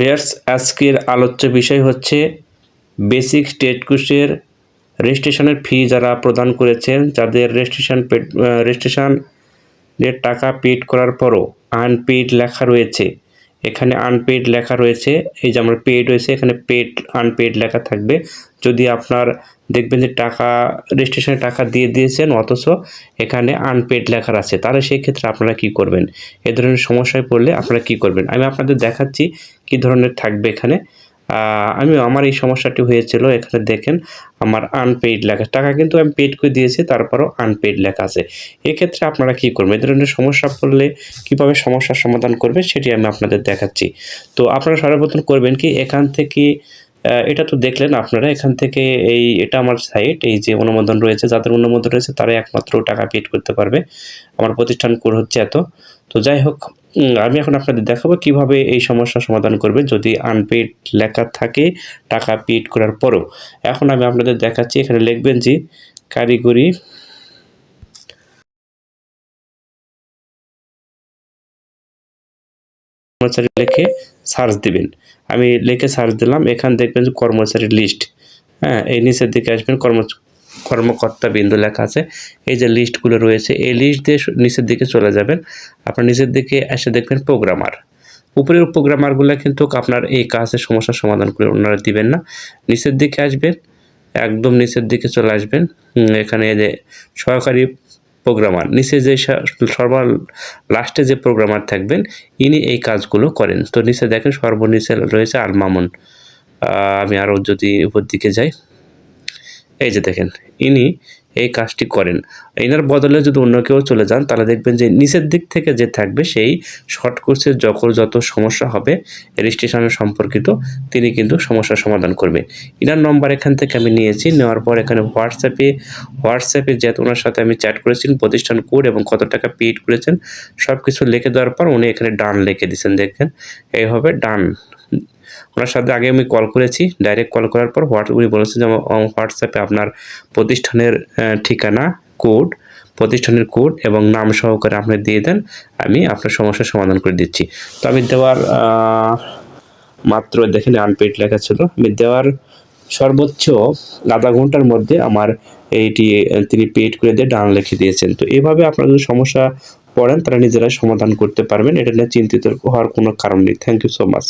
Viewers, আজকের আলোচ্য বিষয় হচ্ছে বেসিক স্টেট কোর্সের রেজিস্ট্রেশনের ফি যারা প্রদান করেছেন, যাদের রেজিস্ট্রেশনের টাকা পেড করার পরও আনপেইড লেখা রয়েছে। এখানে আনপেইড লেখা রয়েছে, এই যে আমার পেইড হয়েছে, এখানে পেড আনপেইড লেখা থাকবে। যদি আপনার দেখবেন যে রেজিস্ট্রেশনের টাকা দিয়ে দিয়েছেন অথচ এখানে আনপেইড লেখা আছে, তাহলে সেই ক্ষেত্রে আপনারা কি করবেন? এ ধরনের সমস্যায় পড়লে আপনারা কি করবেন? আমি আপনাদের দেখাচ্ছি কি ধরনের থাকবে এখানে। আমার এই সমস্যাটি হয়েছিল। এখানে দেখেন আমার আনপেইড লেখা, টাকা কিন্তু আমি পেইড করে দিয়েছি, তারপরেও আনপেইড লেখা আছে। এক্ষেত্রে আপনারা কি করবেন? এই ধরনের সমস্যা পড়লে কিভাবে সমস্যার সমাধান করবেন সেটি আমি আপনাদের দেখাচ্ছি। তো আপনারা সর্বপ্রথম করবেন কি, এখান থেকে এটা তো দেখলেন আপনারা, এখান থেকে এটা আমার সাইট, এই যে অনুমোদন রয়েছে, যাদের অনুমোদন রয়েছে তারাই একমাত্র টাকা পেইড করতে পারবে। আমার প্রতিষ্ঠান কোড হচ্ছে এত। তো যাই হোক, আমি এখন আপনাদের দেখাবো কিভাবে এই সমস্যার সমাধান করবেন যদি আনপেইড লেখা থাকে টাকা পেইড করার পরও। এখন আমি আপনাদের দেখাচ্ছি, এখানে লিখবেন যে কারিগরি কর্মচারী লিখে সার্চ দিবেন। আমি লিখে সার্চ দিলাম, এখানে দেখবেন যে কর্মচারীর লিস্ট, হ্যাঁ, এই নিচের দিকে আসবেন, কর্মকর্তা বিন্দু লেখা আছে, এই যে লিস্টগুলো রয়েছে, এই লিস্ট দিয়ে নিচের দিকে চলে যাবেন। আপনার নিচের দিকে এসে দেখবেন প্রোগ্রামার। উপরের প্রোগ্রামারগুলো কিন্তু আপনার এই কাজের সমস্যার সমাধান করে ওনারা দিবেন না। নিচের দিকে আসবেন, একদম নিচের দিকে চলে আসবেন, এখানে যে সহকারী প্রোগ্রামার, নিচে যে সর্ব লাস্টে যে প্রোগ্রামার থাকবেন ইনি এই কাজগুলো করেন। তো নিচে দেখেন সর্বনিচে রয়েছে আল মামুন। আমি আরও যদি উপর দিকে যাই, এই যে দেখেন ইনি এই কাজটি করেন। এনার বদলে যদি অন্য কেউ চলে যান তাহলে দেখবেন যে নিচের দিক থেকে যে থাকবে সেই শর্ট কোর্সের যত সমস্যা হবে রেজিস্ট্রেশনের সম্পর্কিত তিনি কিন্তু সমস্যার সমাধান করবে। ইনার নম্বর এখান থেকে আমি নিয়েছি, নেওয়ার পর এখানে হোয়াটসঅ্যাপে যে ওনার সাথে আমি চ্যাট করেছি, প্রতিষ্ঠান কোড এবং কত টাকা পেইড করেছেন সব কিছু লিখে দেওয়ার পর উনি এখানে ডান লিখে দিয়েছেন। দেখেন এইভাবে ডান। ওনার সাথে আগে আমি কল করেছি, ডাইরেক্ট কল করার পর উনি বলেছেন যে হোয়াটসঅ্যাপে আপনার প্রতিষ্ঠানের ঠিকানা, প্রতিষ্ঠানের কোড এবং নাম সহকারে আপনি দিয়ে দেন, আমি আপনার সমস্যার সমাধান করে দিচ্ছি। তো আমি দেওয়ার মাত্র দেখেন আনপেইড লেখা ছিল, আমি দেওয়ার সর্বোচ্চ আধা ঘন্টার মধ্যে আমার এইটি তিনি পেইড করে দিয়ে ডান লিখে দিয়েছেন। তো এইভাবে আপনারা যদি সমস্যা পড়েন তারা নিজেরাই সমাধান করতে পারবেন, এটা নিয়ে চিন্তিত হওয়ার কোনো কারণ নেই। Thank you so much.